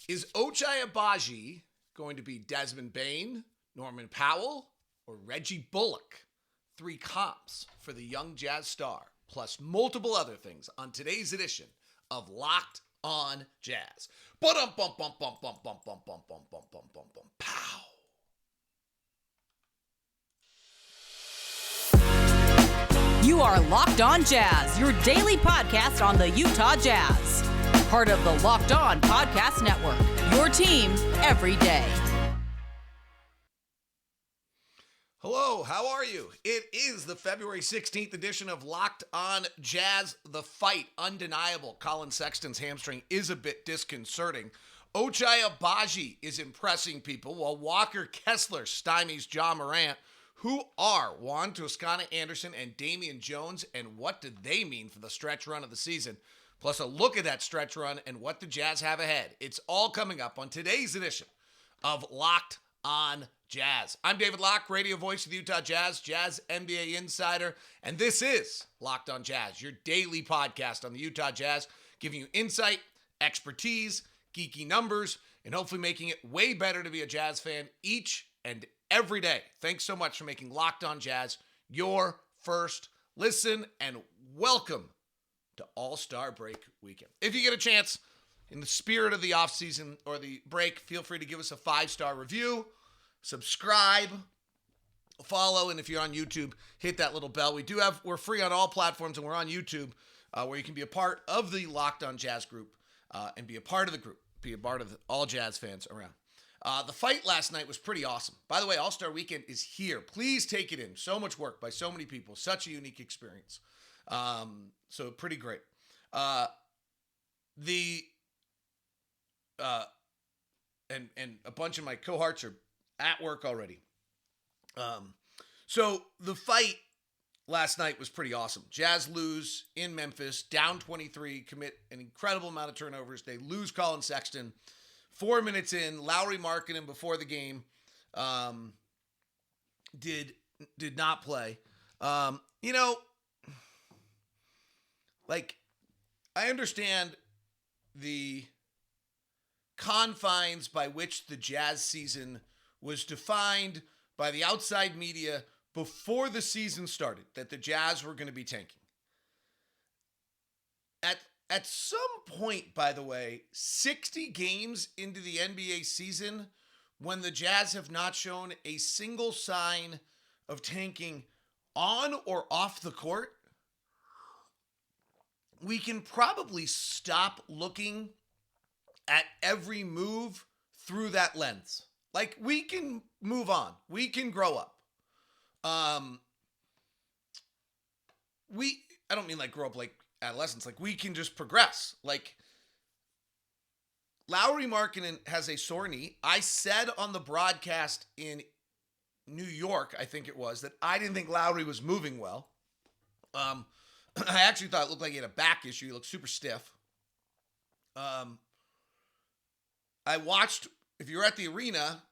Is Ochai Abagi going to be Desmond Bain, Norman Powell, or Reggie Bullock? 3 comps for the young Jazz star, plus multiple other things on today's edition of Locked on Jazz. Pow. You are Locked on Jazz, your daily podcast on the Utah Jazz. Part of the Locked on Podcast Network, your team every day. Hello, how are you? It is the February 16th edition of Locked on Jazz. The fight, undeniable. Colin Sexton's hamstring is a bit disconcerting. Ochai Abagi is impressing people, while Walker Kessler stymies Ja Morant. Who are Juan Toscana-Anderson and Damian Jones, and what do they mean for the stretch run of the season? Plus a look at that stretch run and what the Jazz have ahead. It's all coming up on today's edition of Locked on Jazz. I'm David Locke, radio voice of the Utah Jazz, Jazz NBA insider, and this is Locked on Jazz, your daily podcast on the Utah Jazz, giving you insight, expertise, geeky numbers, and hopefully making it way better to be a Jazz fan each and every day. Thanks so much for making Locked on Jazz your first listen, and welcome to All-Star Break Weekend. If you get a chance, in the spirit of the offseason or the break, feel free to give us a 5-star review, subscribe, follow, and if you're on YouTube, hit that little bell. We're free on all platforms, and we're on YouTube, where you can be a part of the Locked on Jazz group and be a part of the group, be a part of all Jazz fans around. The fight last night was pretty awesome. By the way, All-Star Weekend is here. Please take it in. So much work by so many people. Such a unique experience. So pretty great. And a bunch of my cohorts are at work already. So the fight last night was pretty awesome. Jazz lose in Memphis, down 23, commit an incredible amount of turnovers. They lose Colin Sexton. 4 minutes in, Lauri Markkanen before the game did not play. I understand the confines by which the Jazz season was defined by the outside media before the season started, that the Jazz were going to be tanking. At some point, by the way, 60 games into the NBA season, when the Jazz have not shown a single sign of tanking on or off the court, we can probably stop looking at every move through that lens. Like, we can move on. We can grow up. I don't mean like grow up like adolescence. Like, we can just progress. Like, Lauri Markkanen has a sore knee. I said on the broadcast in New York, I think it was, that I didn't think Lauri was moving well. I actually thought it looked like he had a back issue. He looked super stiff. I watched, if you were at the arena,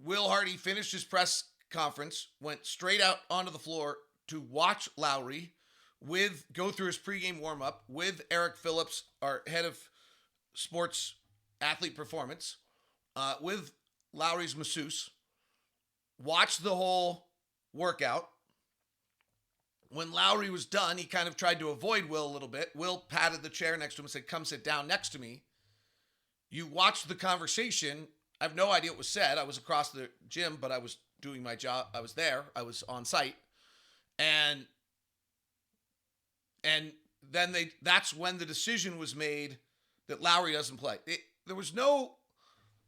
Will Hardy finished his press conference, went straight out onto the floor to watch Lauri go through his pregame warm-up with Eric Phillips, our head of sports athlete performance, with Lauri's masseuse, watched the whole workout. When Lauri was done, he kind of tried to avoid Will a little bit. Will patted the chair next to him and said, "Come sit down next to me." You watched the conversation. I have no idea what was said. I was across the gym, but I was doing my job. I was there. I was on site. And then that's when the decision was made that Lauri doesn't play.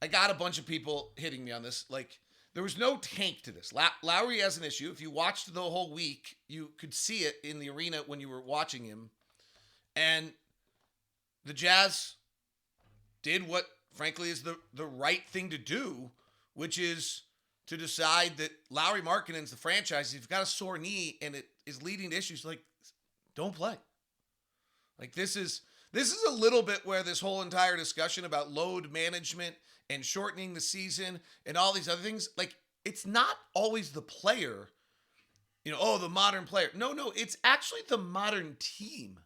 I got a bunch of people hitting me on this. Like, there was no tank to this. Lauri has an issue. If you watched the whole week, you could see it in the arena when you were watching him. And the Jazz did what, frankly, is the right thing to do, which is to decide that Lauri Markkanen's the franchise. If you've got a sore knee and it is leading to issues, like, don't play. Like, this is a little bit where this whole entire discussion about load management and shortening the season and all these other things, like, it's not always the player, the modern player. No, it's actually the modern team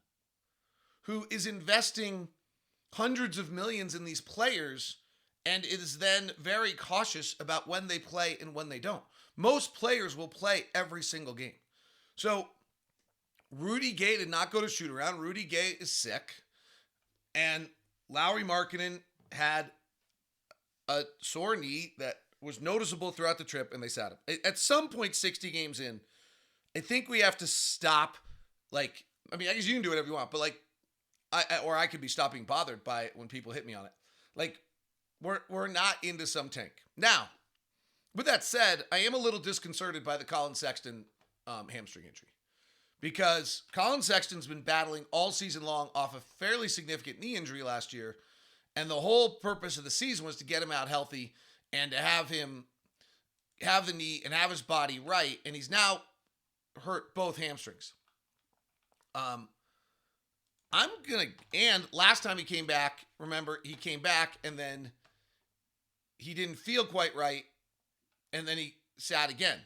who is investing hundreds of millions in these players and is then very cautious about when they play and when they don't. Most players will play every single game. So Rudy Gay did not go to shoot around. Rudy Gay is sick. And Lauri Markkanen had a sore knee that was noticeable throughout the trip, and they sat him. At some point, 60 games in, I think we have to stop. I guess you can do whatever you want, but I could be stopping bothered by it when people hit me on it. We're not into some tank. Now, with that said, I am a little disconcerted by the Colin Sexton hamstring injury. Because Colin Sexton's been battling all season long off a fairly significant knee injury last year. And the whole purpose of the season was to get him out healthy and to have him have the knee and have his body right. And he's now hurt both hamstrings. And last time he came back, remember, he came back and then he didn't feel quite right. And then he sat again.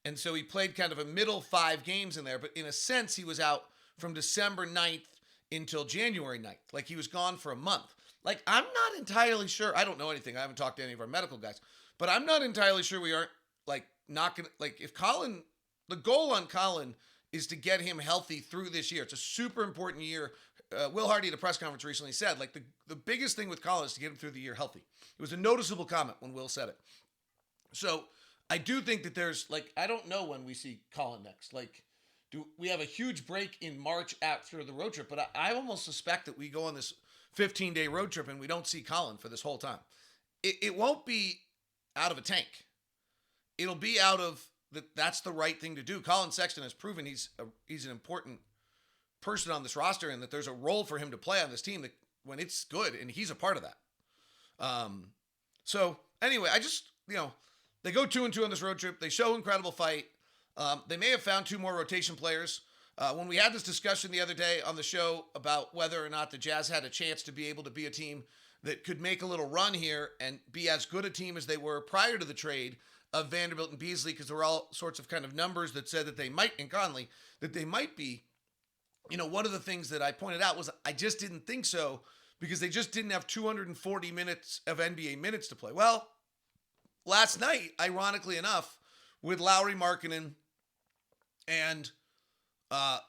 And so he played kind of a middle 5 games in there, but in a sense, he was out from December 9th until January 9th. He was gone for a month. I'm not entirely sure. I don't know anything. I haven't talked to any of our medical guys, but I'm not entirely sure we aren't not going to, if Collin, the goal on Collin is to get him healthy through this year. It's a super important year. Will Hardy at a press conference recently said, the biggest thing with Collin is to get him through the year healthy. It was a noticeable comment when Will said it. So, I do think that there's, I don't know when we see Collin next. Do we have a huge break in March after the road trip? But I almost suspect that we go on this 15-day road trip and we don't see Collin for this whole time. It won't be out of a tank. It'll be out of, that's the right thing to do. Colin Sexton has proven he's an important person on this roster and that there's a role for him to play on this team that when it's good, and he's a part of that. So, anyway, I just, they go 2-2 on this road trip. They show incredible fight. They may have found 2 more rotation players. When we had this discussion the other day on the show about whether or not the Jazz had a chance to be able to be a team that could make a little run here and be as good a team as they were prior to the trade of Vanderbilt and Beasley, because there were all sorts of kind of numbers that said that they might, and Conley, that they might be. One of the things that I pointed out was I just didn't think so because they just didn't have 240 minutes of NBA minutes to play. Well, last night, ironically enough, with Lauri Markkanen and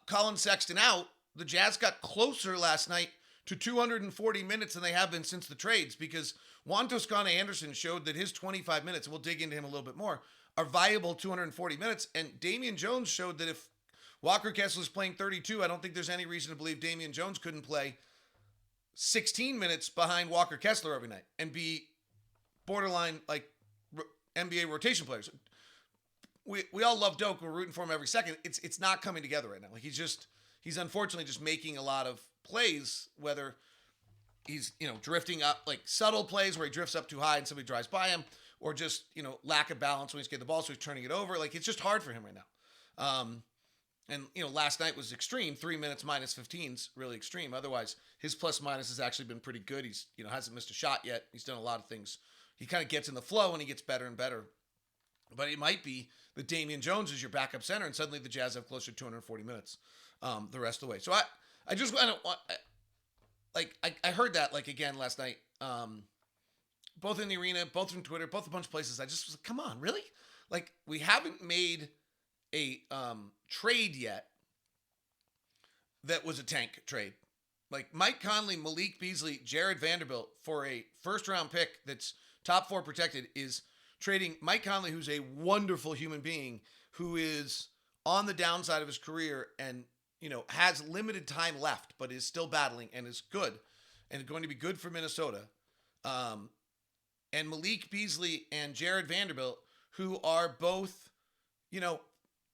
Colin Sexton out, the Jazz got closer last night to 240 minutes than they have been since the trades, because Juan Toscana-Anderson showed that his 25 minutes, and we'll dig into him a little bit more, are viable 240 minutes. And Damian Jones showed that if Walker Kessler is playing 32, I don't think there's any reason to believe Damian Jones couldn't play 16 minutes behind Walker Kessler every night and be borderline NBA rotation players. We all love Doak. We're rooting for him every second. It's not coming together right now. He's unfortunately just making a lot of plays, whether he's, drifting up, subtle plays where he drifts up too high and somebody drives by him, or just, lack of balance when he's getting the ball, so he's turning it over. It's just hard for him right now. And last night was extreme. 3 minutes minus 15's really extreme. Otherwise, his plus minus has actually been pretty good. He's, hasn't missed a shot yet. He's done a lot of things. He kind of gets in the flow and he gets better and better. But it might be that Damian Jones is your backup center, and suddenly the Jazz have closer to 240 minutes the rest of the way. So I just want to, I heard that, again last night, both in the arena, both from Twitter, both a bunch of places. I just was like, come on, really? We haven't made a trade yet that was a tank trade. Mike Conley, Malik Beasley, Jared Vanderbilt for a first-round pick that's top 4 protected is trading Mike Conley, who's a wonderful human being, who is on the downside of his career and, has limited time left, but is still battling and is good and going to be good for Minnesota. And Malik Beasley and Jared Vanderbilt, who are both,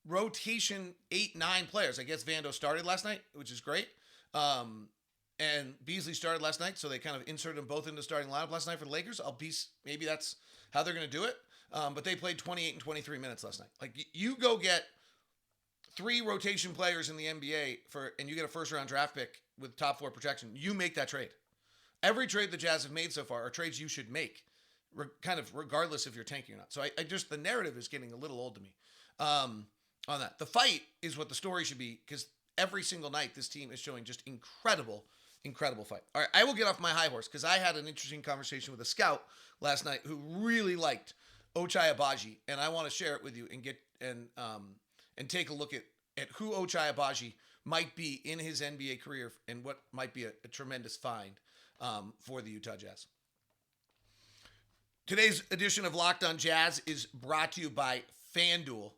rotation 8-9 players. I guess Vando started last night, which is great. And Beasley started last night, so they kind of inserted them both into the starting lineup last night for the Lakers. Maybe that's how they're going to do it. But they played 28 and 23 minutes last night. You go get 3 rotation players in the NBA and you get a first-round draft pick with top 4 protection. You make that trade. Every trade the Jazz have made so far are trades you should make, kind of regardless if you're tanking or not. So the narrative is getting a little old to me on that. The fight is what the story should be, because every single night this team is showing just incredible Incredible fight. All right, I will get off my high horse because I had an interesting conversation with a scout last night who really liked Ochai Abagi, and I want to share it with you and get and take a look at who Ochai Abagi might be in his NBA career and what might be a tremendous find for the Utah Jazz. Today's edition of Locked On Jazz is brought to you by FanDuel.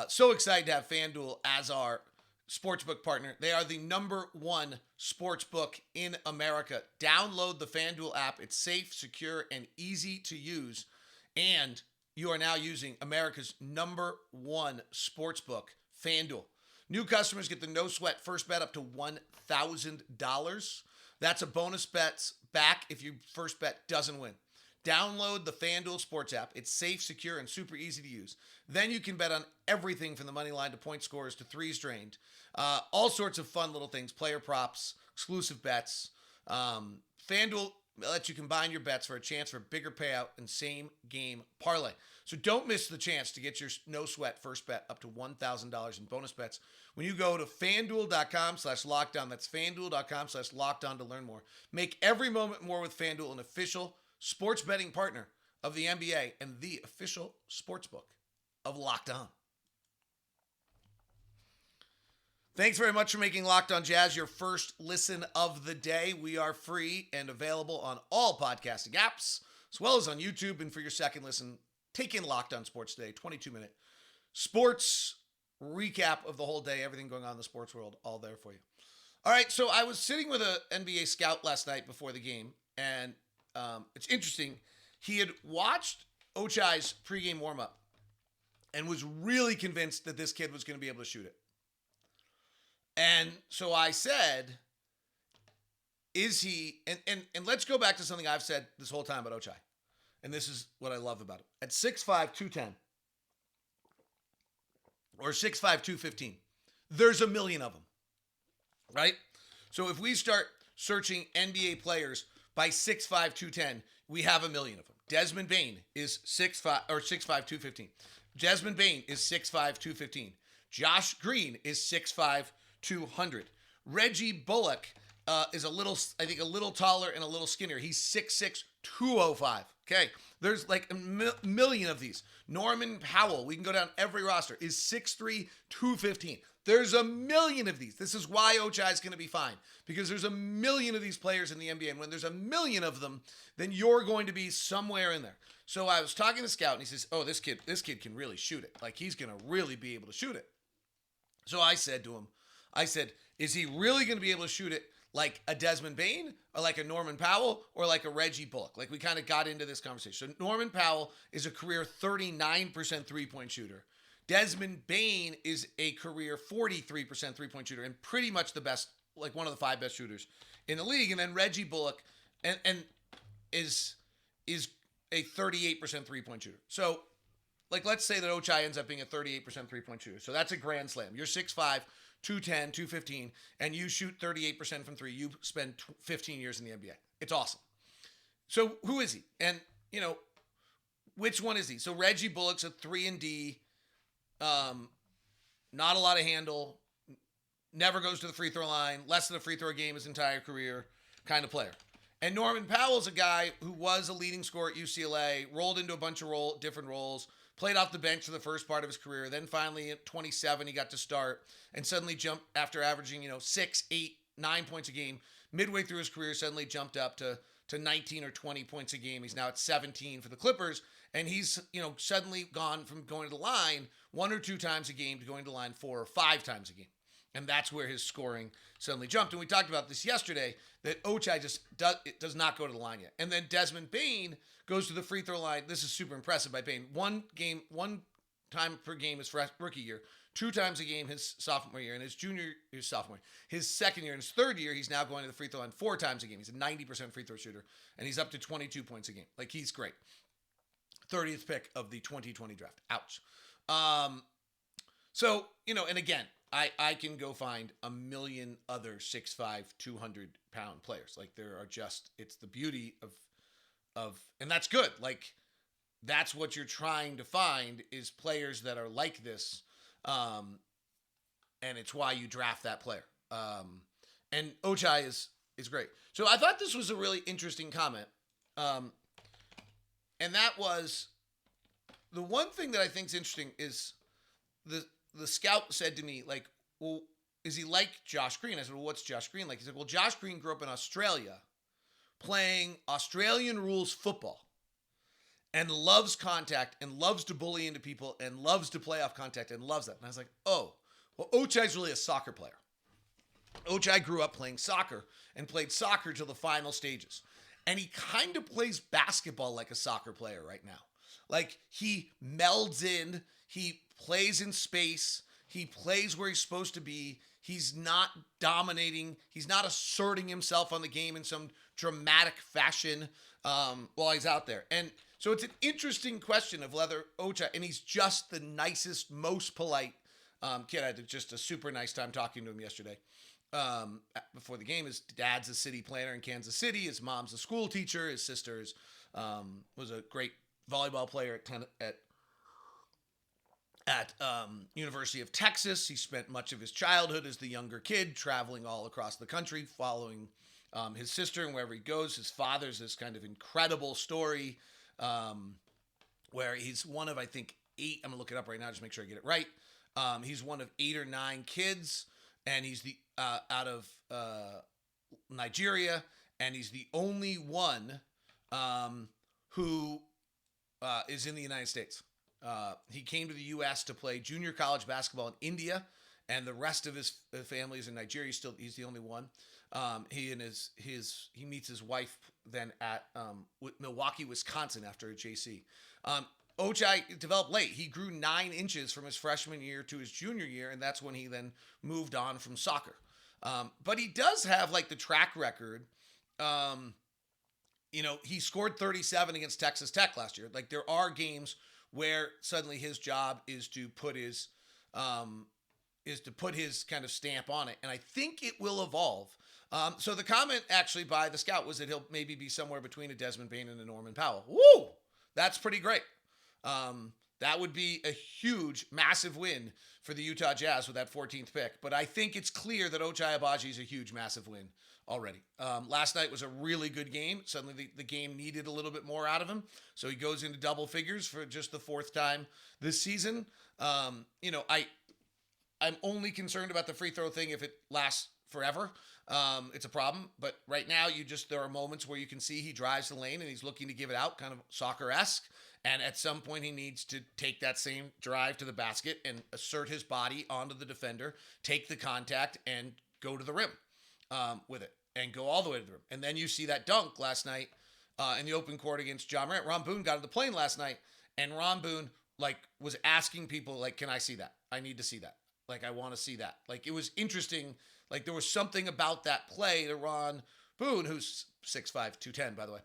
So excited to have FanDuel as our sportsbook partner. They are the number one sportsbook in America. Download the FanDuel app. It's safe, secure, and easy to use. And you are now using America's number one sportsbook, FanDuel. New customers get the no sweat first bet up to $1,000. That's a bonus bet back if your first bet doesn't win. Download the FanDuel Sports app. It's safe, secure, and super easy to use. Then you can bet on everything from the money line to point scores to threes drained. All sorts of fun little things, player props, exclusive bets. FanDuel lets you combine your bets for a chance for a bigger payout and same game parlay. So don't miss the chance to get your no sweat first bet up to $1,000 in bonus bets when you go to FanDuel.com/lockdown. That's FanDuel.com/lockdown to learn more. Make every moment more with FanDuel, an official sports betting partner of the NBA and the official sportsbook of Locked On. Thanks very much for making Locked On Jazz your first listen of the day. We are free and available on all podcasting apps, as well as on YouTube. And for your second listen, take in Locked On Sports Today, 22-minute sports recap of the whole day, everything going on in the sports world, all there for you. All right, so I was sitting with an NBA scout last night before the game, and it's interesting. He had watched Ochai's pregame warm-up and was really convinced that this kid was going to be able to shoot it. And so I said, is he, and let's go back to something I've said this whole time about Ochai. And this is what I love about him. At 6'5", 210, or 6'5", 215, there's a million of them, right? So if we start searching NBA players by 6'5", 210, we have a million of them. Desmond Bane is 6'5", 215. Desmond Bane is 6'5", 215. Josh Green is 6'5", 200. Reggie Bullock is a little taller and a little skinnier. He's 6'6", 205. Okay, there's like a million of these. Norman Powell, we can go down every roster, is 6'3", 215. There's a million of these. This is why Ochai is going to be fine, because there's a million of these players in the NBA, and when there's a million of them, then you're going to be somewhere in there. So I was talking to Scout, and he says, "Oh, this kid can really shoot it. Like, he's going to really be able to shoot it." So I said to him, is he really going to be able to shoot it like a Desmond Bane or like a Norman Powell or like a Reggie Bullock? Like, we kind of got into this conversation. So Norman Powell is a career 39% three-point shooter. Desmond Bane is a career 43% three-point shooter and pretty much the best, like one of the five best shooters in the league. And then Reggie Bullock and is a 38% three-point shooter. So, like, let's say that Ochai ends up being a 38% three-point shooter. So that's a grand slam. You're 6'5", 210, 215, and you shoot 38% from three. You spend 15 years in the NBA. It's awesome. So who is he? And, which one is he? So Reggie Bullock's a 3-and-D, not a lot of handle, never goes to the free throw line, less than a free throw game his entire career kind of player. And Norman Powell's a guy who was a leading scorer at UCLA, rolled into a bunch of different roles, played off the bench for the first part of his career. Then finally at 27, he got to start and suddenly jumped after averaging, 6, 8, 9 points a game. Midway through his career, suddenly jumped up to 19 or 20 points a game. He's now at 17 for the Clippers. And he's, suddenly gone from going to the line 1 or 2 times a game to going to the line 4 or 5 times a game. And that's where his scoring suddenly jumped. And we talked about this yesterday, that Ochai just does not go to the line yet. And then Desmond Bane goes to the free throw line. This is super impressive by Bane. 1 time per game his rookie year, 2 times a game his sophomore year, and his sophomore year. His second year and his third year, he's now going to the free throw line 4 times a game. He's a 90% free throw shooter, and he's up to 22 points a game. Like, he's great. 30th pick of the 2020 draft. Ouch. So, and again, I can go find a million other 6'5", 200-pound players. Like, there are just, it's the beauty of, and that's good. Like, that's what you're trying to find, is players that are like this. And it's why you draft that player. And Ochai is is great. So I thought this was a really interesting comment. And that was the one thing that I think is interesting is the scout said to me, like, well, is he like Josh Green? I said, well, what's Josh Green like? He said, well, Josh Green grew up in Australia playing Australian rules football and loves contact and loves to bully into people and loves to play off contact and loves that. And I was like, oh, well, Ochai's really a soccer player. Ochai grew up playing soccer and played soccer till the final stages. And he kind of plays basketball like a soccer player right now. Like, he melds in, he plays in space, he plays where he's supposed to be. He's not dominating, he's not asserting himself on the game in some dramatic fashion while he's out there. And so it's an interesting question of whether Ochai, and he's just the nicest, most polite kid. I had just a super nice time talking to him yesterday. Before the game. His dad's a city planner in Kansas City. His mom's a school teacher. His sister's was a great volleyball player at University of Texas. He spent much of his childhood as the younger kid traveling all across the country, following his sister and wherever he goes. His father's this kind of incredible story where he's one of, I think, 8. I'm gonna look it up right now just to make sure I get it right. He's one of 8 or 9 kids. And he's the out of Nigeria, and he's the only one who is in the United States. He came to the U.S. to play junior college basketball in India, and the rest of his family is in Nigeria. He's the only one. He meets his wife then at Milwaukee, Wisconsin after a JC. Ochai developed late. He grew 9 inches from his freshman year to his junior year, and that's when he then moved on from soccer. But he does have, like, the track record. He scored 37 against Texas Tech last year. Like, there are games where suddenly his job is to put his kind of stamp on it, and I think it will evolve. So the comment actually by the scout was that he'll maybe be somewhere between a Desmond Bane and a Norman Powell. Woo! That's pretty great. That would be a huge, massive win for the Utah Jazz with that 14th pick. But I think it's clear that Ochai Abagi is a huge, massive win already. Last night was a really good game. Suddenly the game needed a little bit more out of him. So he goes into double figures for just the 4th time this season. I'm only concerned about the free throw thing if it lasts forever. It's a problem. But right now, there are moments where you can see he drives the lane and he's looking to give it out, kind of soccer-esque. And at some point, he needs to take that same drive to the basket and assert his body onto the defender, take the contact, and go to the rim with it, and go all the way to the rim. And then you see that dunk last night in the open court against Ja Morant. Ron Boone got on the plane last night, and Ron Boone was asking people, can I see that? I need to see that. I want to see that. It was interesting. There was something about that play to Ron Boone, who's 6'5", 210, by the way,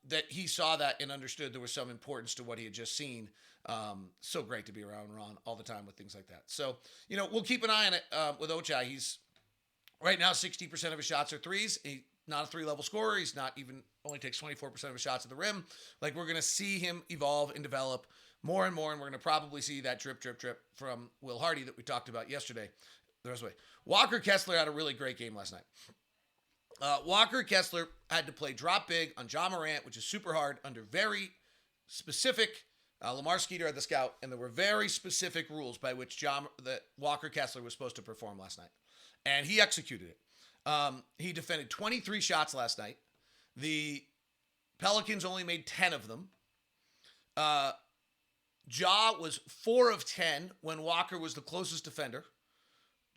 that he saw that and understood there was some importance to what he had just seen. So great to be around Ron all the time with things like that. So, we'll keep an eye on it with Ochai. He's right now 60% of his shots are threes. He's not a 3-level scorer. He's not even, only takes 24% of his shots at the rim. We're going to see him evolve and develop more and more, and we're going to probably see that drip from Will Hardy that we talked about yesterday. The rest of the way. Walker Kessler had a really great game last night. Walker Kessler had to play drop big on Ja Morant, which is super hard under very specific, Lamar Skeeter had the scout, and there were very specific rules by which that Walker Kessler was supposed to perform last night. And he executed it. He defended 23 shots last night. The Pelicans only made 10 of them. Ja was 4 of 10 when Walker was the closest defender.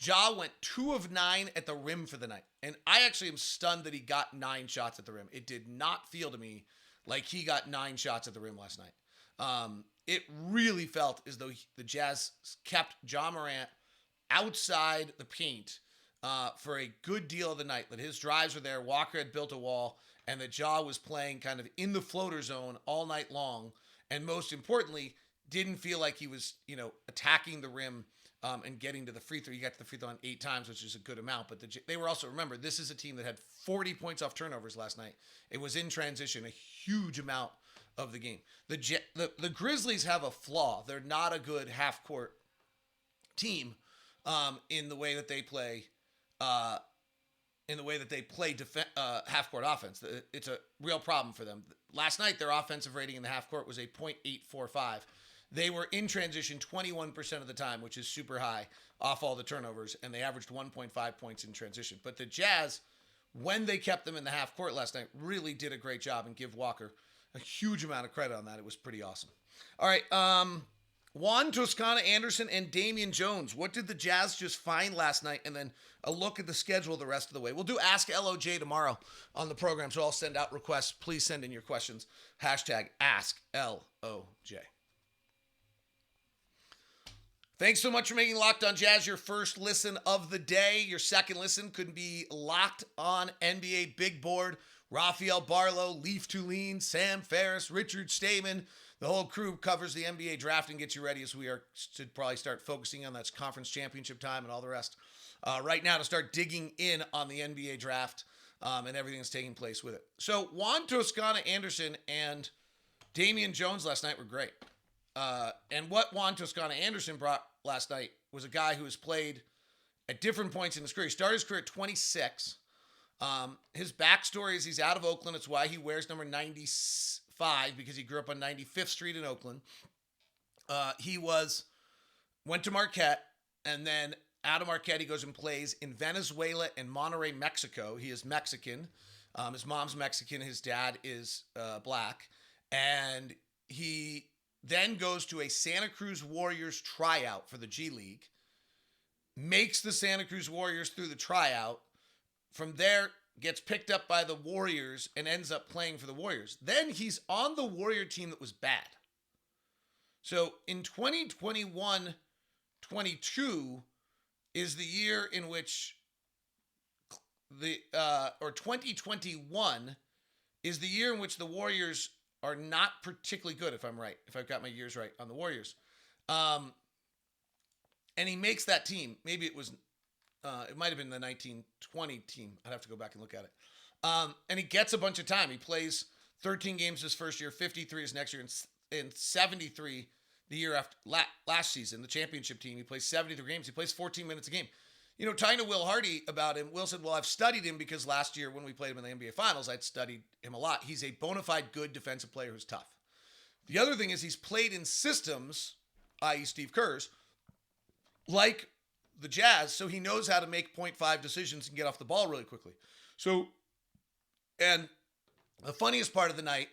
Ja went 2 of 9 at the rim for the night. And I actually am stunned that he got 9 shots at the rim. It did not feel to me like he got 9 shots at the rim last night. It really felt as though the Jazz kept Ja Morant outside the paint for a good deal of the night. That his drives were there, Walker had built a wall, and that Ja was playing kind of in the floater zone all night long. And most importantly, didn't feel like he was, attacking the rim and getting to the free throw. He got to the free throw on 8 times, which is a good amount. But they were also, remember, this is a team that had 40 points off turnovers last night. It was in transition, a huge amount of the game. The Grizzlies have a flaw. They're not a good half-court team in the way that they play in the way that they play half-court offense. It's a real problem for them. Last night, their offensive rating in the half-court was a .845. They were in transition 21% of the time, which is super high off all the turnovers, and they averaged 1.5 points in transition. But the Jazz, when they kept them in the half-court last night, really did a great job, and give Walker a huge amount of credit on that. It was pretty awesome. All right, Juan Toscana-Anderson and Damian Jones. What did the Jazz just find last night? And then a look at the schedule the rest of the way. We'll do Ask LOJ tomorrow on the program, so I'll send out requests. Please send in your questions. Hashtag Ask LOJ. Thanks so much for making Locked On Jazz your first listen of the day. Your second listen could be Locked On NBA Big Board. Rafael Barlow, Leaf Tulane, Sam Ferris, Richard Stamen. The whole crew covers the NBA draft and gets you ready as we are to probably start focusing on that conference championship time and all the rest. Right now to start digging in on the NBA draft and everything that's taking place with it. So Juan Toscana-Anderson and Damian Jones last night were great. And what Juan Toscana-Anderson brought last night was a guy who has played at different points in his career. He started his career at 26. His backstory is he's out of Oakland. It's why he wears number 95, because he grew up on 95th Street in Oakland. He went to Marquette, and then out of Marquette, he goes and plays in Venezuela and Monterrey, Mexico. He is Mexican. His mom's Mexican. His dad is black. And he then goes to a Santa Cruz Warriors tryout for the G League, makes the Santa Cruz Warriors through the tryout. From there, gets picked up by the Warriors and ends up playing for the Warriors. Then he's on the Warrior team that was bad. So in 2021-22 is the year in which 2021 is the year in which the Warriors are not particularly good, if I'm right, if I've got my years right on the Warriors. And he makes that team. Maybe it was, it might have been the 1920 team. I'd have to go back and look at it. And he gets a bunch of time. He plays 13 games his first year, 53 his next year, and 73 the year after last season, the championship team. He plays 73 games. He plays 14 minutes a game. You know, talking to Will Hardy about him, Will said, well, I've studied him because last year when we played him in the NBA Finals, I'd studied him a lot. He's a bona fide good defensive player who's tough. The other thing is he's played in systems, i.e. Steve Kerr's, like the Jazz, so he knows how to make 0.5 decisions and get off the ball really quickly. So, and the funniest part of the night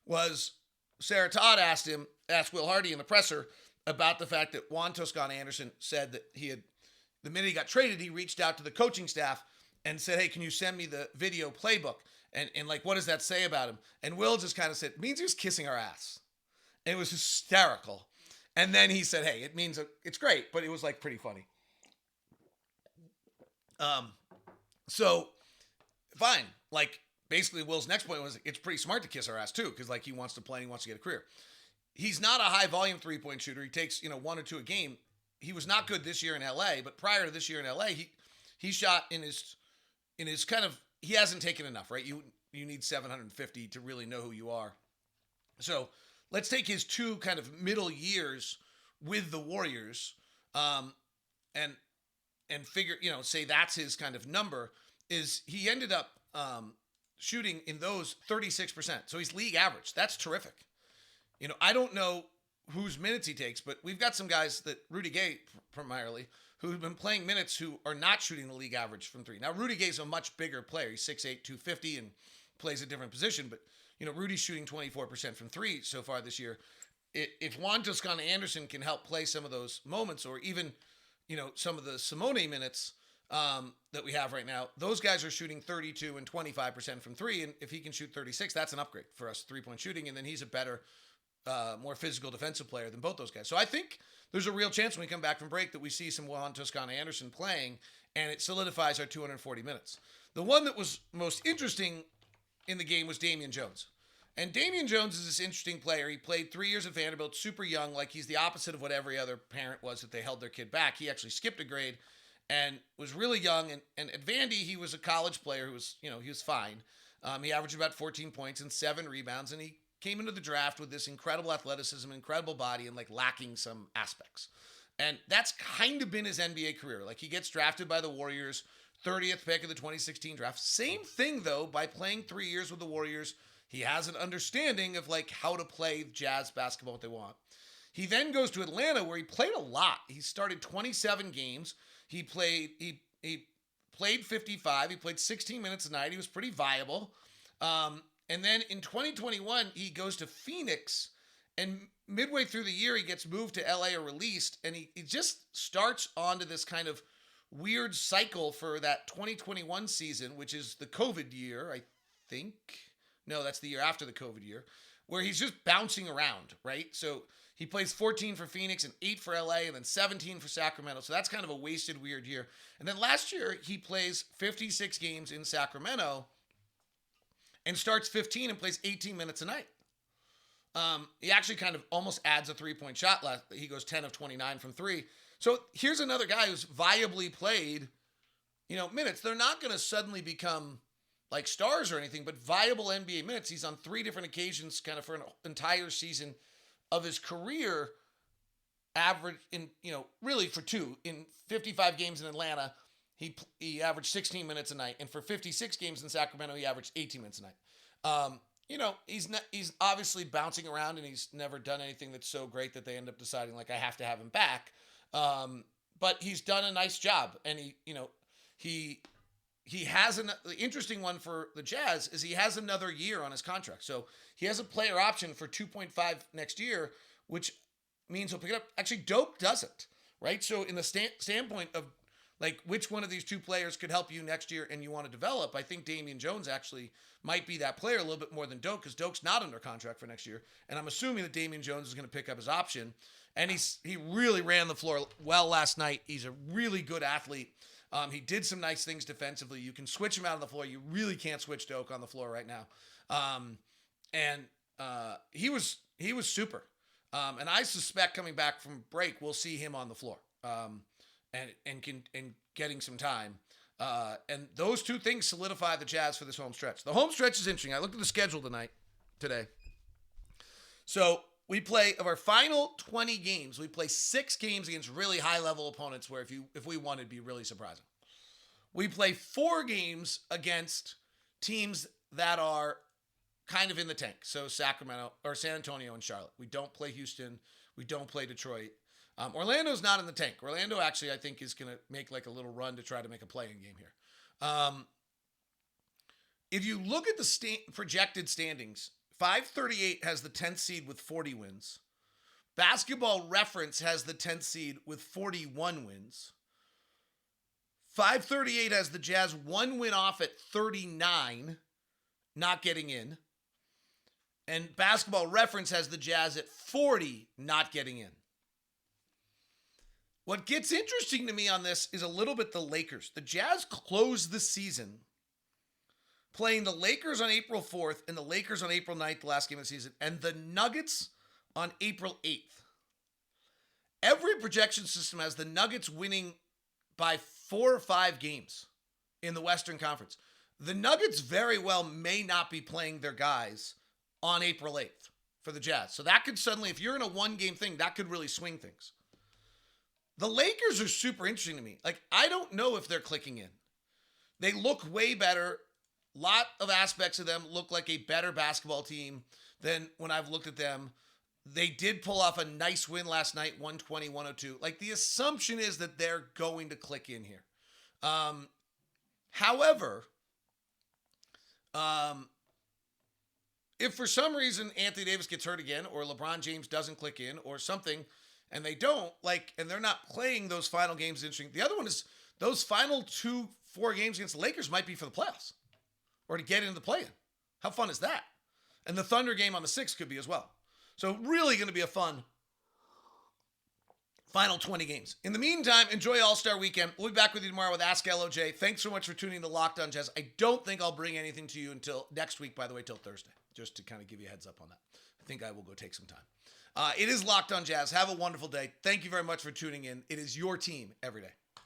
was Sarah Todd asked Will Hardy in the presser about the fact that Juan Toscana-Anderson said that the minute he got traded, he reached out to the coaching staff and said, hey, can you send me the video playbook? And like, what does that say about him? And Will just kind of said, it means he was kissing our ass. And it was hysterical. And then he said, hey, it means it's great, but it was like pretty funny. So fine. Like basically Will's next point was it's pretty smart to kiss our ass too. Cause like he wants to play and he wants to get a career. He's not a high volume 3-point shooter. He takes, one or two a game. He was not good this year in LA, but prior to this year in LA, he shot in his kind of, he hasn't taken enough, right? You need 750 to really know who you are. So let's take his two kind of middle years with the Warriors, and figure, say that's his kind of number. Is he ended up shooting in those 36%. So he's league average. That's terrific. I don't know whose minutes he takes, but we've got some guys that Rudy Gay primarily who've been playing minutes who are not shooting the league average from three. Now, Rudy Gay's a much bigger player. He's 6'8", 250 and plays a different position, but Rudy's shooting 24% from three so far this year. If Juan Toscana-Anderson can help play some of those moments, or even, some of the Simone minutes that we have right now, those guys are shooting 32 and 25% from three. And if he can shoot 36, that's an upgrade for us 3-point shooting. And then he's a better, more physical defensive player than both those guys. So I think there's a real chance when we come back from break that we see some Juan Toscana-Anderson playing, and it solidifies our 240 minutes. The one that was most interesting in the game was Damian Jones. And Damian Jones is this interesting player. He played 3 years at Vanderbilt, super young, like he's the opposite of what every other parent was that they held their kid back. He actually skipped a grade and was really young. And at Vandy, he was a college player who was, he was fine. He averaged about 14 points and 7 rebounds, and he came into the draft with this incredible athleticism, incredible body, and like lacking some aspects. And that's kind of been his NBA career. Like he gets drafted by the Warriors 30th pick of the 2016 draft. Same thing, though, by playing 3 years with the Warriors, he has an understanding of like how to play Jazz basketball, what they want. He then goes to Atlanta, where he played a lot. He started 27 games. He played 55. He played 16 minutes a night. He was pretty viable. And then in 2021, he goes to Phoenix, and midway through the year, he gets moved to LA or released, and he just starts onto this kind of weird cycle for that 2021 season, which is the COVID year, I think. No, that's the year after the COVID year, where he's just bouncing around, right? So he plays 14 for Phoenix and 8 for LA and then 17 for Sacramento. So that's kind of a wasted, weird year. And then last year, he plays 56 games in Sacramento and starts 15 and plays 18 minutes a night. He actually kind of almost adds a three-point shot. He goes 10 of 29 from 3. So here's another guy who's viably played, minutes. They're not going to suddenly become like stars or anything, but viable NBA minutes. He's on 3 different occasions kind of for an entire season of his career, average in, really for 2. In 55 games in Atlanta, he averaged 16 minutes a night. And for 56 games in Sacramento, he averaged 18 minutes a night. He's obviously bouncing around, and he's never done anything that's so great that they end up deciding like, I have to have him back. But he's done a nice job, and he has the interesting one for the Jazz is he has another year on his contract. So he has a player option for 2.5 next year, which means he'll pick it up. Actually, Doak doesn't, right? So in the standpoint of like which one of these two players could help you next year and you want to develop, I think Damian Jones actually might be that player a little bit more than Doak, because Doak's not under contract for next year. And I'm assuming that Damian Jones is going to pick up his option. And he really ran the floor well last night. He's a really good athlete. He did some nice things defensively. You can switch him out on the floor. You really can't switch Doak on the floor right now. He was super. And I suspect coming back from break, we'll see him on the floor and getting some time. And those two things solidify the Jazz for this home stretch. The home stretch is interesting. I looked at the schedule today. So we play, of our final 20 games, we play 6 games against really high-level opponents where if we won, it'd be really surprising. We play 4 games against teams that are kind of in the tank. So Sacramento, or San Antonio and Charlotte. We don't play Houston. We don't play Detroit. Orlando's not in the tank. Orlando actually, I think, is going to make like a little run to try to make a play-in game here. If you look at the projected standings, 538 has the 10th seed with 40 wins. Basketball Reference has the 10th seed with 41 wins. 538 has the Jazz 1 win off at 39, not getting in. And Basketball Reference has the Jazz at 40, not getting in. What gets interesting to me on this is a little bit the Lakers. The Jazz closed the season playing the Lakers on April 4th and the Lakers on April 9th, the last game of the season, and the Nuggets on April 8th. Every projection system has the Nuggets winning by 4 or 5 games in the Western Conference. The Nuggets very well may not be playing their guys on April 8th for the Jazz. So that could suddenly, if you're in a one-game thing, that could really swing things. The Lakers are super interesting to me. Like, I don't know if they're clicking in. They look way better. Lot of aspects of them look like a better basketball team than when I've looked at them. They did pull off a nice win last night, 120-102. Like, the assumption is that they're going to click in here. However, if for some reason Anthony Davis gets hurt again, or LeBron James doesn't click in, or something, and they don't, and they're not playing those final games, interesting. The other one is those final 2-4 games against the Lakers might be for the playoffs, or to get into the play-in. How fun is that? And the Thunder game on the 6th could be as well. So really going to be a fun final 20 games. In the meantime, enjoy All-Star Weekend. We'll be back with you tomorrow with Ask LOJ. Thanks so much for tuning in to Locked On Jazz. I don't think I'll bring anything to you until next week, by the way, till Thursday, just to kind of give you a heads up on that. I think I will go take some time. It is Locked On Jazz. Have a wonderful day. Thank you very much for tuning in. It is your team every day.